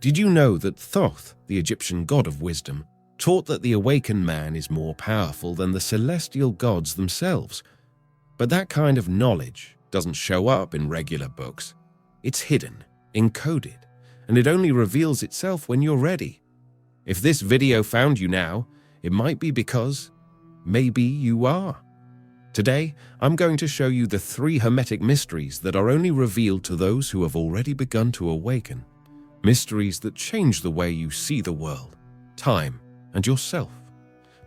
Did you know that Thoth, the Egyptian god of wisdom, taught that the awakened man is more powerful than the celestial gods themselves? But that kind of knowledge doesn't show up in regular books. It's hidden, encoded, and it only reveals itself when you're ready. If this video found you now, it might be because maybe you are. Today, I'm going to show you the 3 Hermetic mysteries that are only revealed to those who have already begun to awaken. Mysteries that change the way you see the world, time, and yourself.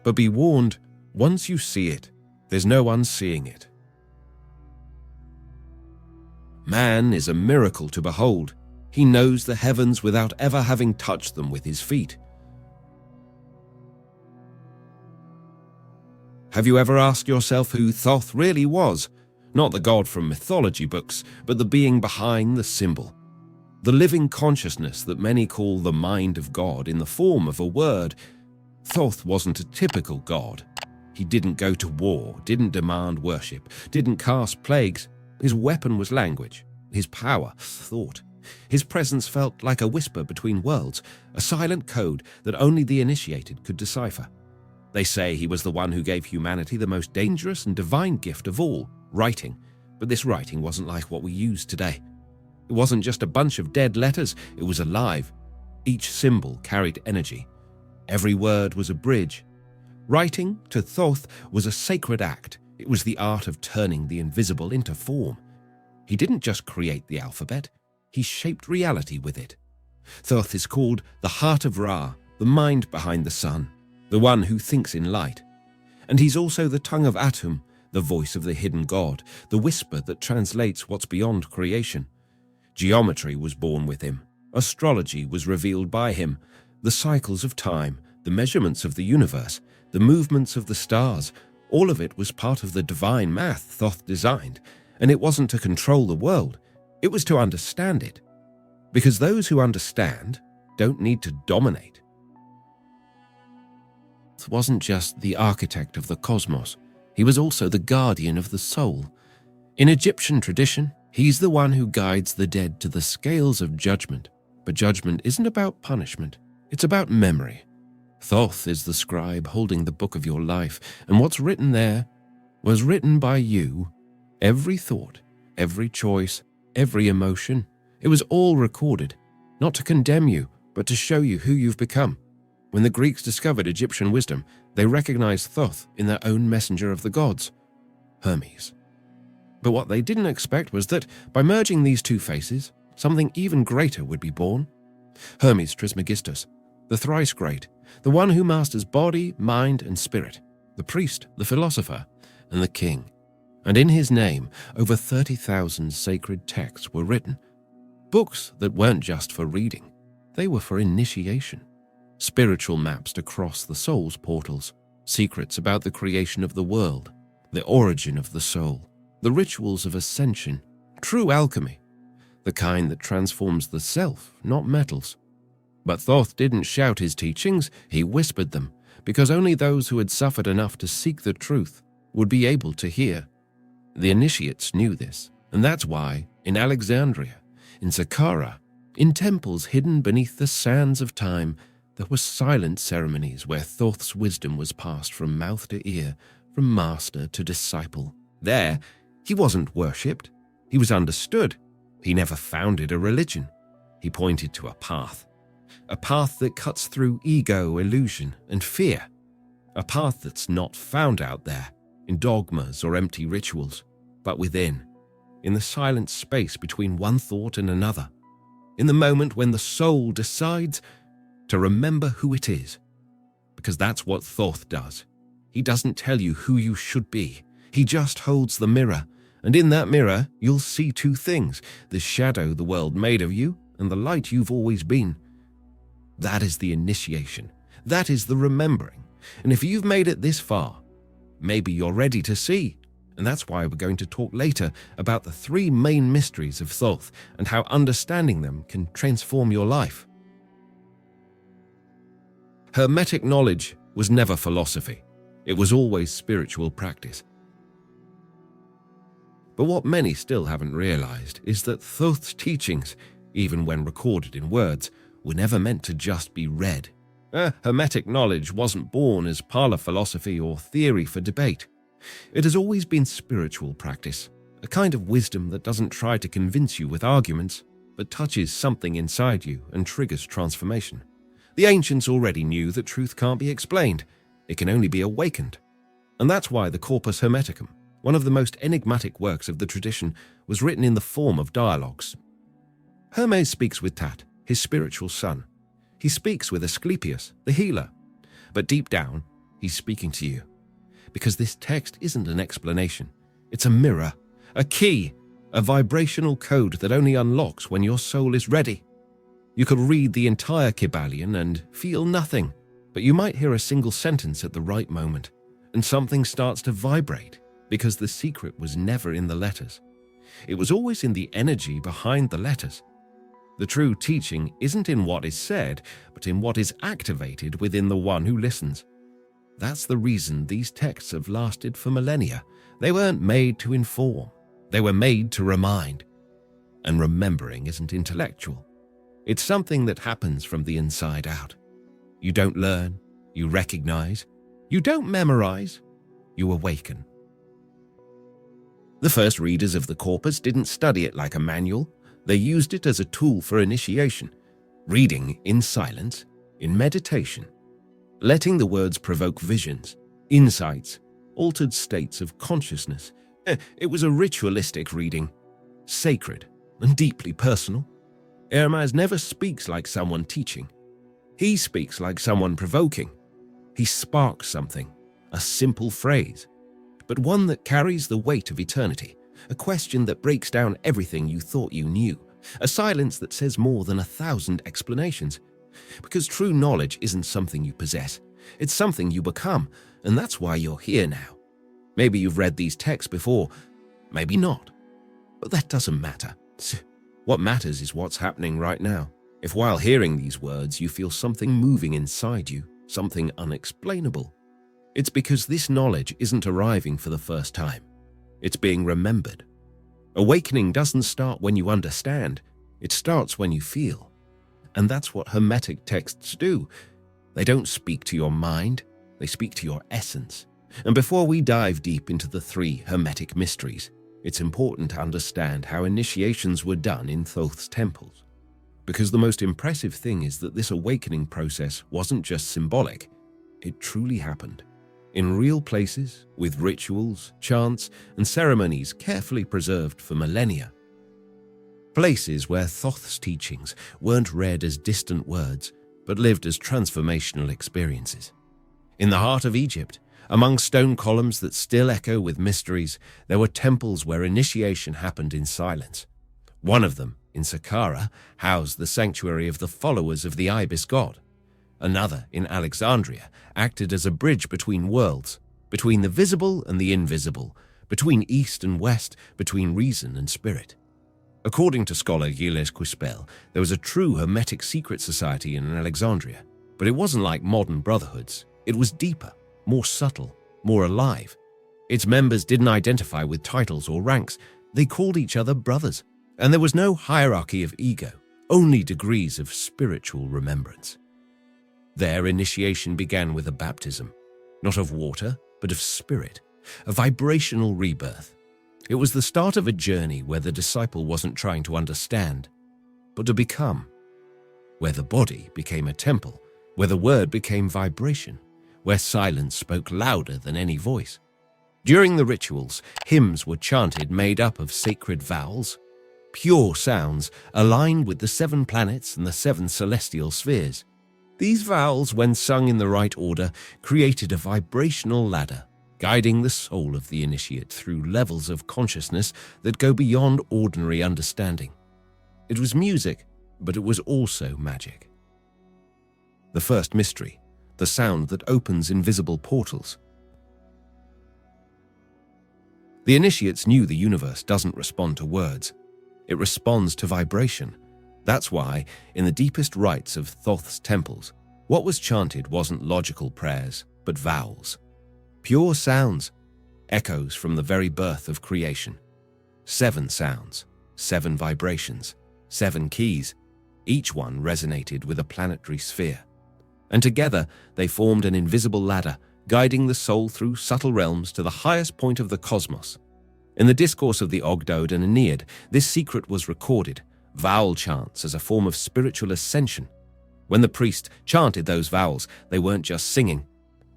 But be warned, once you see it, there's no unseeing it. Man is a miracle to behold. He knows the heavens without ever having touched them with his feet. Have you ever asked yourself who Thoth really was? Not the god from mythology books, but the being behind the symbol. The living consciousness that many call the mind of God in the form of a word. Thoth wasn't a typical god. He didn't go to war, didn't demand worship, didn't cast plagues. His weapon was language, his power, thought. His presence felt like a whisper between worlds, a silent code that only the initiated could decipher. They say he was the one who gave humanity the most dangerous and divine gift of all, writing. But this writing wasn't like what we use today. It wasn't just a bunch of dead letters, it was alive. Each symbol carried energy. Every word was a bridge. Writing, to Thoth, was a sacred act. It was the art of turning the invisible into form. He didn't just create the alphabet, he shaped reality with it. Thoth is called the heart of Ra, the mind behind the sun, the one who thinks in light. And he's also the tongue of Atum, the voice of the hidden god, the whisper that translates what's beyond creation. Geometry was born with him. Astrology was revealed by him. The cycles of time, the measurements of the universe, the movements of the stars, all of it was part of the divine math Thoth designed. And it wasn't to control the world, it was to understand it. Because those who understand don't need to dominate. Thoth wasn't just the architect of the cosmos, he was also the guardian of the soul. In Egyptian tradition, he's the one who guides the dead to the scales of judgment. But judgment isn't about punishment, it's about memory. Thoth is the scribe holding the book of your life, and what's written there was written by you. Every thought, every choice, every emotion, it was all recorded, not to condemn you, but to show you who you've become. When the Greeks discovered Egyptian wisdom, they recognized Thoth in their own messenger of the gods, Hermes. But what they didn't expect was that by merging these two faces, something even greater would be born. Hermes Trismegistus, the Thrice Great, the one who masters body, mind, and spirit, the priest, the philosopher, and the king. And in his name, over 30,000 sacred texts were written. Books that weren't just for reading, they were for initiation. Spiritual maps to cross the soul's portals, secrets about the creation of the world, the origin of the soul, the rituals of ascension, true alchemy, the kind that transforms the self, not metals. But Thoth didn't shout his teachings, he whispered them, because only those who had suffered enough to seek the truth would be able to hear. The initiates knew this, and that's why, in Alexandria, in Saqqara, in temples hidden beneath the sands of time, there were silent ceremonies where Thoth's wisdom was passed from mouth to ear, from master to disciple. There, he wasn't worshipped, he was understood. He never founded a religion. He pointed to a path that cuts through ego, illusion, and fear. A path that's not found out there, in dogmas or empty rituals, but within, in the silent space between one thought and another, in the moment when the soul decides to remember who it is. Because that's what Thoth does. He doesn't tell you who you should be. He just holds the mirror, and in that mirror, you'll see two things: the shadow the world made of you and the light you've always been. That is the initiation. That is the remembering. And if you've made it this far, maybe you're ready to see. And that's why we're going to talk later about the 3 main mysteries of Thoth and how understanding them can transform your life. Hermetic knowledge was never philosophy. It was always spiritual practice. But what many still haven't realized is that Thoth's teachings, even when recorded in words, were never meant to just be read. Hermetic knowledge wasn't born as parlor philosophy or theory for debate. It has always been spiritual practice, a kind of wisdom that doesn't try to convince you with arguments, but touches something inside you and triggers transformation. The ancients already knew that truth can't be explained, it can only be awakened. And that's why the Corpus Hermeticum, one of the most enigmatic works of the tradition, was written in the form of dialogues. Hermes speaks with Tat, his spiritual son. He speaks with Asclepius, the healer. But deep down, he's speaking to you. Because this text isn't an explanation. It's a mirror, a key, a vibrational code that only unlocks when your soul is ready. You could read the entire Kybalion and feel nothing, but you might hear a single sentence at the right moment, and something starts to vibrate, because the secret was never in the letters. It was always in the energy behind the letters. The true teaching isn't in what is said, but in what is activated within the one who listens. That's the reason these texts have lasted for millennia. They weren't made to inform. They were made to remind. And remembering isn't intellectual. It's something that happens from the inside out. You don't learn, you recognize. You don't memorize, you awaken. The first readers of the corpus didn't study it like a manual. They used it as a tool for initiation, reading in silence, in meditation, letting the words provoke visions, insights, altered states of consciousness. It was a ritualistic reading, sacred and deeply personal. Hermes never speaks like someone teaching. He speaks like someone provoking. He sparks something, a simple phrase, but one that carries the weight of eternity, a question that breaks down everything you thought you knew, a silence that says more than 1,000 explanations. Because true knowledge isn't something you possess, it's something you become, and that's why you're here now. Maybe you've read these texts before, maybe not, but that doesn't matter. What matters is what's happening right now. If while hearing these words you feel something moving inside you, something unexplainable, it's because this knowledge isn't arriving for the first time. It's being remembered. Awakening doesn't start when you understand, it starts when you feel. And that's what Hermetic texts do. They don't speak to your mind, they speak to your essence. And before we dive deep into the 3 Hermetic mysteries, it's important to understand how initiations were done in Thoth's temples. Because the most impressive thing is that this awakening process wasn't just symbolic, it truly happened. In real places, with rituals, chants, and ceremonies carefully preserved for millennia. Places where Thoth's teachings weren't read as distant words, but lived as transformational experiences. In the heart of Egypt, among stone columns that still echo with mysteries, there were temples where initiation happened in silence. One of them, in Saqqara, housed the sanctuary of the followers of the ibis god. Another, in Alexandria, acted as a bridge between worlds, between the visible and the invisible, between east and west, between reason and spirit. According to scholar Gilles Quispel, there was a true Hermetic secret society in Alexandria, but it wasn't like modern brotherhoods. It was deeper, more subtle, more alive. Its members didn't identify with titles or ranks. They called each other brothers, and there was no hierarchy of ego, only degrees of spiritual remembrance. Their initiation began with a baptism, not of water, but of spirit, a vibrational rebirth. It was the start of a journey where the disciple wasn't trying to understand, but to become, where the body became a temple, where the word became vibration, where silence spoke louder than any voice. During the rituals, hymns were chanted made up of sacred vowels, pure sounds aligned with the 7 planets and the 7 celestial spheres. These vowels, when sung in the right order, created a vibrational ladder, guiding the soul of the initiate through levels of consciousness that go beyond ordinary understanding. It was music, but it was also magic. The first mystery, the sound that opens invisible portals. The initiates knew the universe doesn't respond to words. It responds to vibration. That's why, in the deepest rites of Thoth's temples, what was chanted wasn't logical prayers, but vowels. Pure sounds, echoes from the very birth of creation. 7 sounds, 7 vibrations, 7 keys. Each one resonated with a planetary sphere. And together they formed an invisible ladder, guiding the soul through subtle realms to the highest point of the cosmos. In the discourse of the Ogdoad and Aeneid, this secret was recorded, vowel chants as a form of spiritual ascension. When the priest chanted those vowels, they weren't just singing.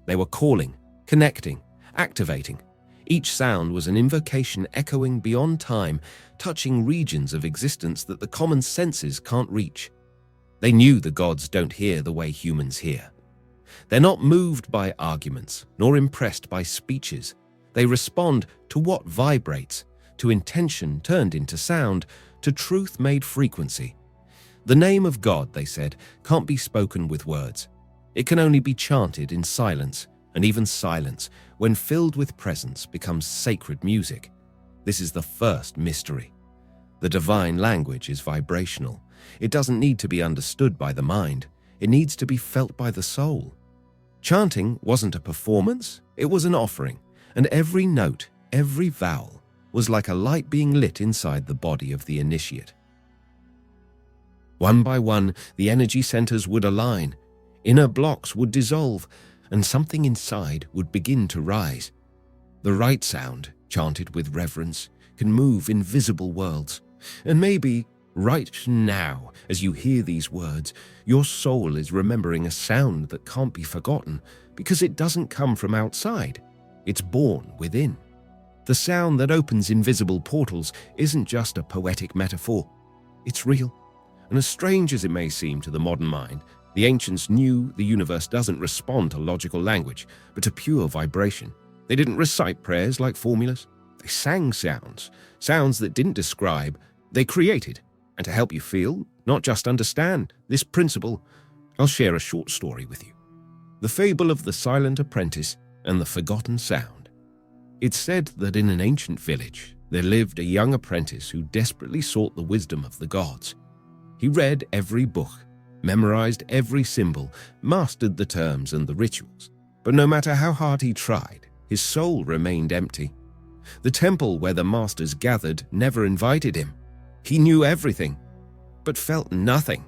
They were calling, connecting, activating. Each sound was an invocation echoing beyond time, touching regions of existence that the common senses can't reach. They knew the gods don't hear the way humans hear. They're not moved by arguments, nor impressed by speeches. They respond to what vibrates, to intention turned into sound, to truth made frequency. The name of God, they said, can't be spoken with words. It can only be chanted in silence, and even silence, when filled with presence, becomes sacred music. This is the first mystery. The divine language is vibrational. It doesn't need to be understood by the mind. It needs to be felt by the soul. Chanting wasn't a performance, it was an offering, and every note, every vowel, was like a light being lit inside the body of the initiate. One by one, the energy centers would align, inner blocks would dissolve, and something inside would begin to rise. The right sound, chanted with reverence, can move invisible worlds. And maybe, right now, as you hear these words, your soul is remembering a sound that can't be forgotten because it doesn't come from outside. It's born within. The sound that opens invisible portals isn't just a poetic metaphor. It's real. And as strange as it may seem to the modern mind, the ancients knew the universe doesn't respond to logical language, but to pure vibration. They didn't recite prayers like formulas. They sang sounds, sounds that didn't describe, they created. And to help you feel, not just understand, this principle, I'll share a short story with you. The fable of the silent apprentice and the forgotten sound. It's said that in an ancient village, there lived a young apprentice who desperately sought the wisdom of the gods. He read every book, memorized every symbol, mastered the terms and the rituals. But no matter how hard he tried, his soul remained empty. The temple where the masters gathered never invited him. He knew everything, but felt nothing.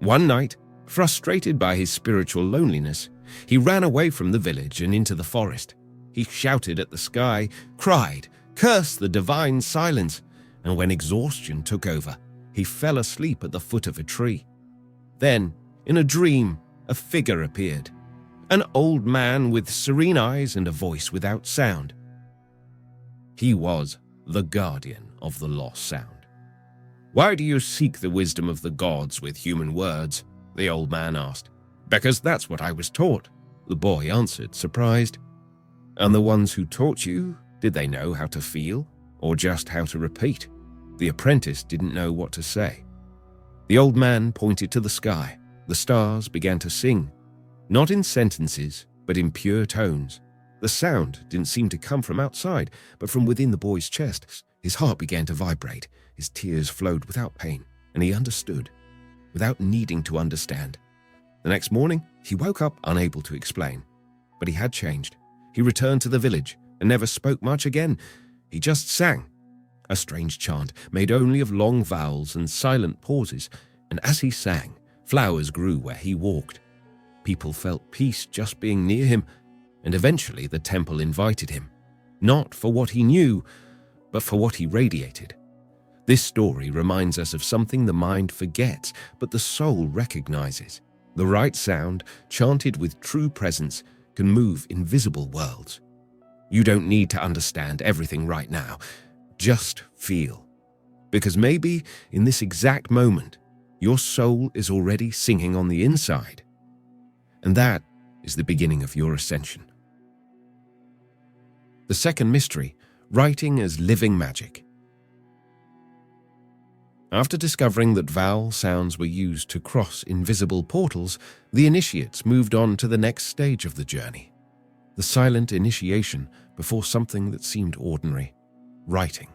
One night, frustrated by his spiritual loneliness, he ran away from the village and into the forest. He shouted at the sky, cried, cursed the divine silence, and when exhaustion took over, he fell asleep at the foot of a tree. Then, in a dream, a figure appeared, an old man with serene eyes and a voice without sound. He was the guardian of the lost sound. "Why do you seek the wisdom of the gods with human words?" the old man asked. "Because that's what I was taught," the boy answered, surprised. "And the ones who taught you, did they know how to feel, or just how to repeat?" The apprentice didn't know what to say. The old man pointed to the sky. The stars began to sing, not in sentences, but in pure tones. The sound didn't seem to come from outside, but from within the boy's chest. His heart began to vibrate. His tears flowed without pain, and he understood, without needing to understand. The next morning, he woke up unable to explain. But he had changed. He returned to the village and never spoke much again. He just sang. A strange chant made only of long vowels and silent pauses, and as he sang, flowers grew where he walked. People felt peace just being near him, and eventually the temple invited him, not for what he knew, but for what he radiated. This story reminds us of something the mind forgets, but the soul recognizes. The right sound, chanted with true presence, can move invisible worlds. You don't need to understand everything right now. Just feel. Because maybe in this exact moment, your soul is already singing on the inside. And that is the beginning of your ascension. The second mystery, writing as living magic. After discovering that vowel sounds were used to cross invisible portals, the initiates moved on to the next stage of the journey. The silent initiation before something that seemed ordinary. Writing.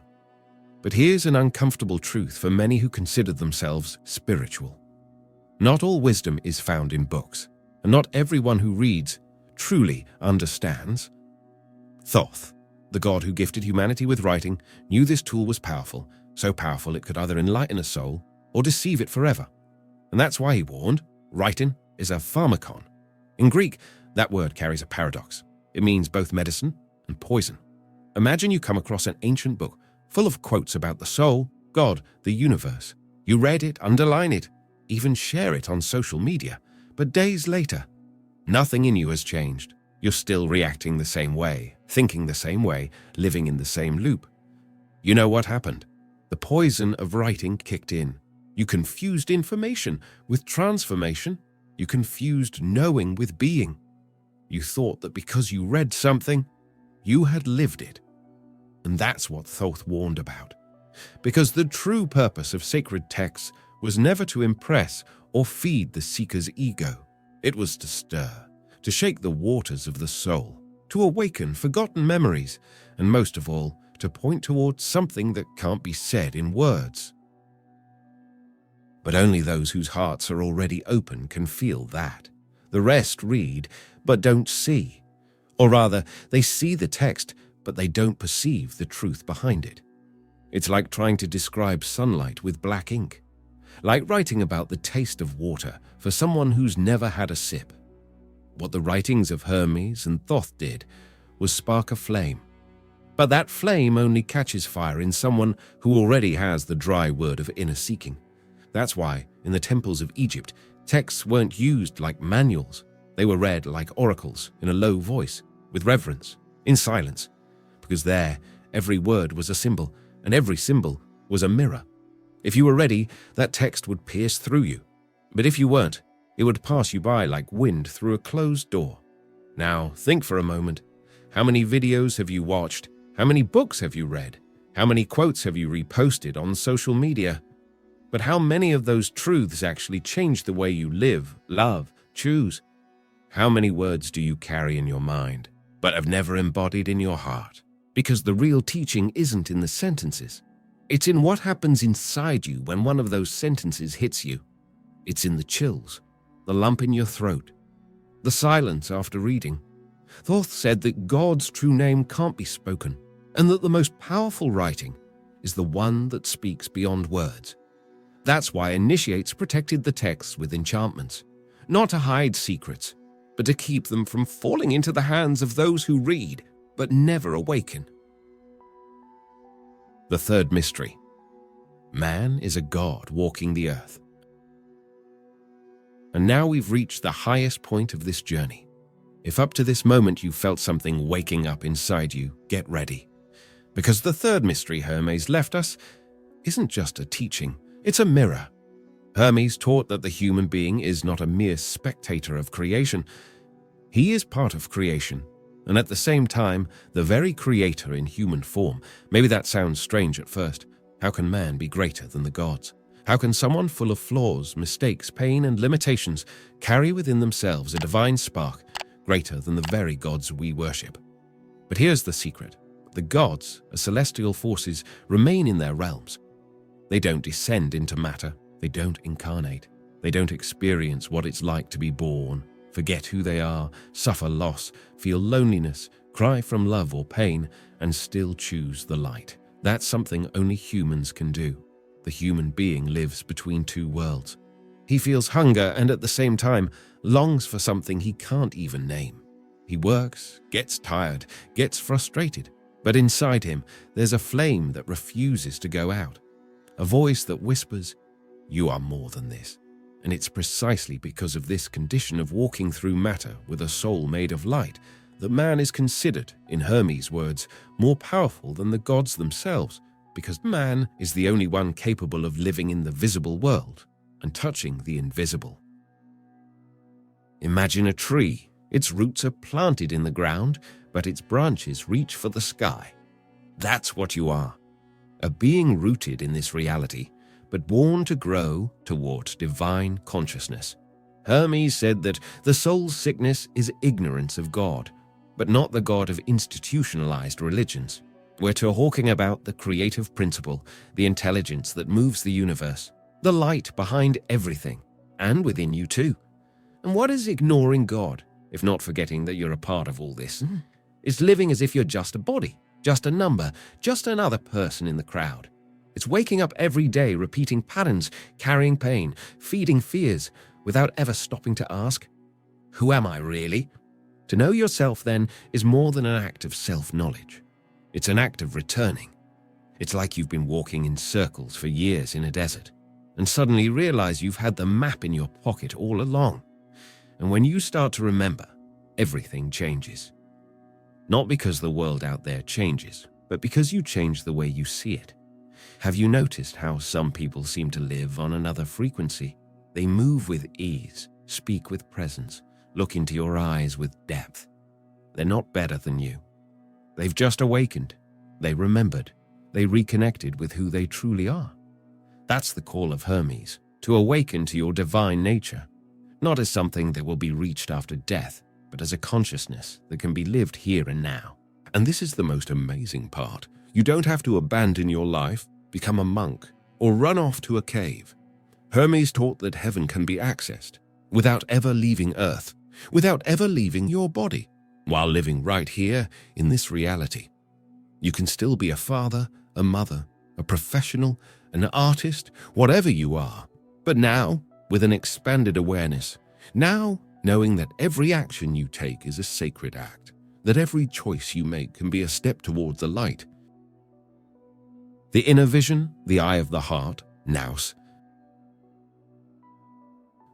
But here's an uncomfortable truth for many who consider themselves spiritual. Not all wisdom is found in books, and not everyone who reads truly understands. Thoth, the god who gifted humanity with writing, knew this tool was powerful, so powerful it could either enlighten a soul or deceive it forever. And that's why he warned, writing is a pharmakon. In Greek, that word carries a paradox. It means both medicine and poison. Imagine you come across an ancient book full of quotes about the soul, God, the universe. You read it, underline it, even share it on social media. But days later, nothing in you has changed. You're still reacting the same way, thinking the same way, living in the same loop. You know what happened? The poison of writing kicked in. You confused information with transformation. You confused knowing with being. You thought that because you read something, you had lived it. And that's what Thoth warned about. Because the true purpose of sacred texts was never to impress or feed the seeker's ego. It was to stir, to shake the waters of the soul, to awaken forgotten memories, and most of all, to point towards something that can't be said in words. But only those whose hearts are already open can feel that. The rest read, but don't see. Or rather, they see the text, but they don't perceive the truth behind it. It's like trying to describe sunlight with black ink. Like writing about the taste of water for someone who's never had a sip. What the writings of Hermes and Thoth did was spark a flame. But that flame only catches fire in someone who already has the dry word of inner seeking. That's why, in the temples of Egypt, texts weren't used like manuals. They were read like oracles, in a low voice, with reverence, in silence. Because there, every word was a symbol, and every symbol was a mirror. If you were ready, that text would pierce through you. But if you weren't, it would pass you by like wind through a closed door. Now, think for a moment. How many videos have you watched? How many books have you read? How many quotes have you reposted on social media? But how many of those truths actually change the way you live, love, choose? How many words do you carry in your mind, but have never embodied in your heart? Because the real teaching isn't in the sentences. It's in what happens inside you when one of those sentences hits you. It's in the chills, the lump in your throat, the silence after reading. Thoth said that God's true name can't be spoken, and that the most powerful writing is the one that speaks beyond words. That's why initiates protected the texts with enchantments, not to hide secrets, but to keep them from falling into the hands of those who read but never awaken. The third mystery. Man is a god walking the earth. And now we've reached the highest point of this journey. If up to this moment you felt something waking up inside you, get ready. Because the third mystery Hermes left us isn't just a teaching, it's a mirror. Hermes taught that the human being is not a mere spectator of creation. He is part of creation, and at the same time, the very creator in human form. Maybe that sounds strange at first. How can man be greater than the gods? How can someone full of flaws, mistakes, pain, and limitations carry within themselves a divine spark greater than the very gods we worship? But here's the secret. The gods, as celestial forces, remain in their realms. They don't descend into matter. They don't incarnate. They don't experience what it's like to be born, forget who they are, suffer loss, feel loneliness, cry from love or pain, and still choose the light. That's something only humans can do. The human being lives between two worlds. He feels hunger and at the same time longs for something he can't even name. He works, gets tired, gets frustrated, but inside him there's a flame that refuses to go out. A voice that whispers, "You are more than this." And it's precisely because of this condition of walking through matter with a soul made of light that man is considered, in Hermes' words, more powerful than the gods themselves, because man is the only one capable of living in the visible world and touching the invisible. Imagine a tree. Its roots are planted in the ground, but its branches reach for the sky. That's what you are. A being rooted in this reality, but born to grow toward divine consciousness. Hermes said that the soul's sickness is ignorance of God, but not the God of institutionalized religions. We're talking about the creative principle, the intelligence that moves the universe, the light behind everything, and within you too. And what is ignoring God, if not forgetting that you're a part of all this? It's living as if you're just a body, just a number, just another person in the crowd. It's waking up every day, repeating patterns, carrying pain, feeding fears, without ever stopping to ask, who am I really? To know yourself, then, is more than an act of self-knowledge. It's an act of returning. It's like you've been walking in circles for years in a desert, and suddenly realize you've had the map in your pocket all along. And when you start to remember, everything changes. Not because the world out there changes, but because you change the way you see it. Have you noticed how some people seem to live on another frequency? They move with ease, speak with presence, look into your eyes with depth. They're not better than you. They've just awakened. They remembered. They reconnected with who they truly are. That's the call of Hermes, to awaken to your divine nature, not as something that will be reached after death, but as a consciousness that can be lived here and now. And this is the most amazing part. You don't have to abandon your life, become a monk, or run off to a cave. Hermes taught that heaven can be accessed without ever leaving Earth, without ever leaving your body, while living right here in this reality. You can still be a father, a mother, a professional, an artist, whatever you are, but now with an expanded awareness, now knowing that every action you take is a sacred act, that every choice you make can be a step towards the light. The inner vision, the eye of the heart, nous.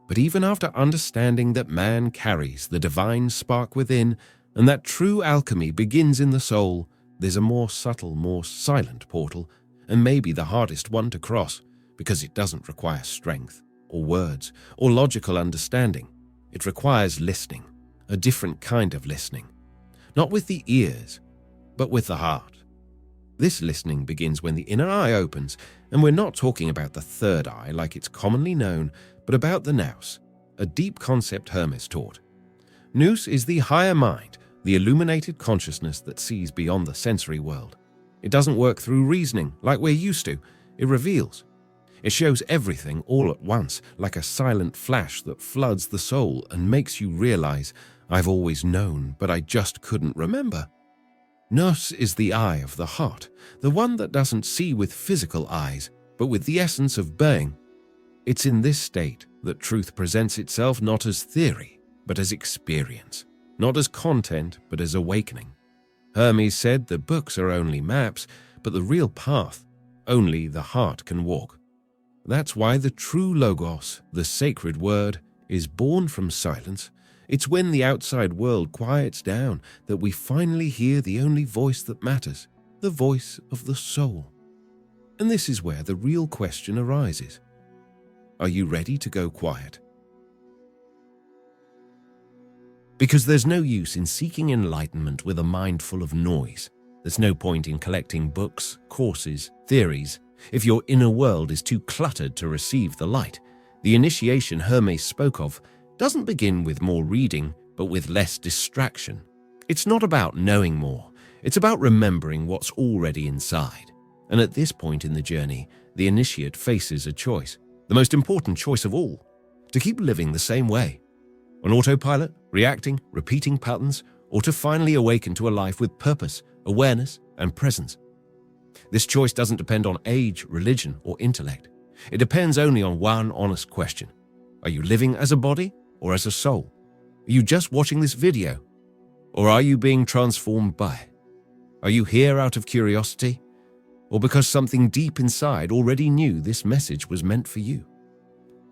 But even after understanding that man carries the divine spark within and that true alchemy begins in the soul, there's a more subtle, more silent portal, and maybe the hardest one to cross, because it doesn't require strength, or words, or logical understanding. It requires listening, a different kind of listening. Not with the ears, but with the heart. This listening begins when the inner eye opens, and we're not talking about the third eye like it's commonly known, but about the nous, a deep concept Hermes taught. Nous is the higher mind, the illuminated consciousness that sees beyond the sensory world. It doesn't work through reasoning like we're used to. It reveals. It shows everything all at once, like a silent flash that floods the soul and makes you realize, I've always known, but I just couldn't remember. Nous is the eye of the heart, the one that doesn't see with physical eyes, but with the essence of being. It's in this state that truth presents itself not as theory, but as experience, not as content, but as awakening. Hermes said the books are only maps, but the real path, only the heart can walk. That's why the true Logos, the sacred word, is born from silence. It's when the outside world quiets down that we finally hear the only voice that matters, the voice of the soul. And this is where the real question arises. Are you ready to go quiet? Because there's no use in seeking enlightenment with a mind full of noise. There's no point in collecting books, courses, theories, if your inner world is too cluttered to receive the light. The initiation Hermes spoke of doesn't begin with more reading, but with less distraction. It's not about knowing more. It's about remembering what's already inside. And at this point in the journey, the initiate faces a choice, the most important choice of all, to keep living the same way. On autopilot, reacting, repeating patterns, or to finally awaken to a life with purpose, awareness, and presence. This choice doesn't depend on age, religion, or intellect. It depends only on one honest question. Are you living as a body or as a soul? Are you just watching this video? Or are you being transformed by it? Are you here out of curiosity? Or because something deep inside already knew this message was meant for you?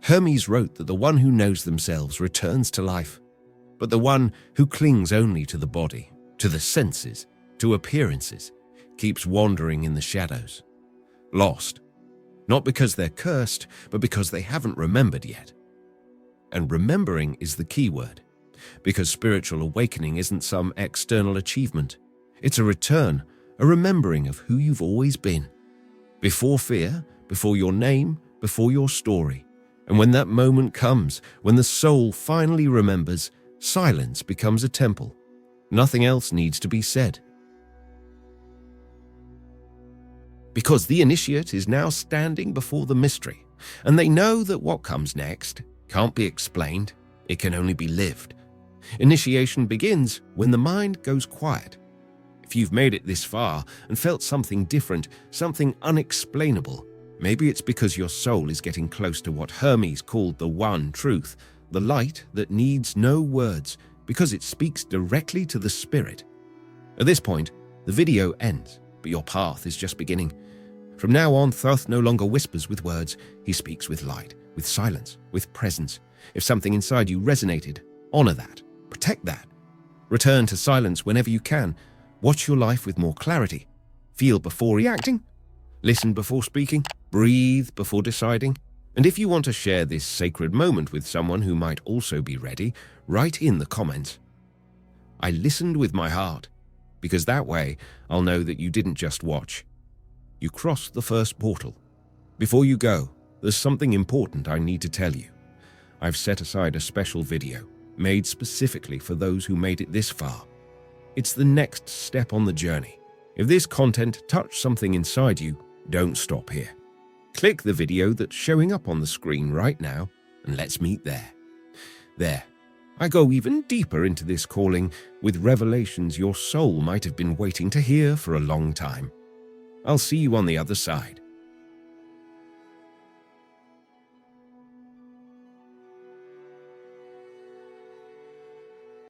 Hermes wrote that the one who knows themselves returns to life, but the one who clings only to the body, to the senses, to appearances, keeps wandering in the shadows, lost, not because they're cursed, but because they haven't remembered yet. And remembering is the key word, because spiritual awakening isn't some external achievement. It's a return, a remembering of who you've always been, before fear, before your name, before your story. And when that moment comes, when the soul finally remembers, silence becomes a temple. Nothing else needs to be said. Because the initiate is now standing before the mystery, and they know that what comes next can't be explained, it can only be lived. Initiation begins when the mind goes quiet. If you've made it this far and felt something different, something unexplainable, maybe it's because your soul is getting close to what Hermes called the one truth, the light that needs no words because it speaks directly to the spirit. At this point, the video ends, but your path is just beginning. From now on, Thoth no longer whispers with words. He speaks with light, with silence, with presence. If something inside you resonated, honor that, protect that. Return to silence whenever you can. Watch your life with more clarity. Feel before reacting. Listen before speaking. Breathe before deciding. And if you want to share this sacred moment with someone who might also be ready, write in the comments, "I listened with my heart," because that way I'll know that you didn't just watch. You crossed the first portal. Before you go, there's something important I need to tell you. I've set aside a special video made specifically for those who made it this far. It's the next step on the journey. If this content touched something inside you, don't stop here. Click the video that's showing up on the screen right now, and let's meet there. There, I go even deeper into this calling with revelations your soul might have been waiting to hear for a long time. I'll see you on the other side.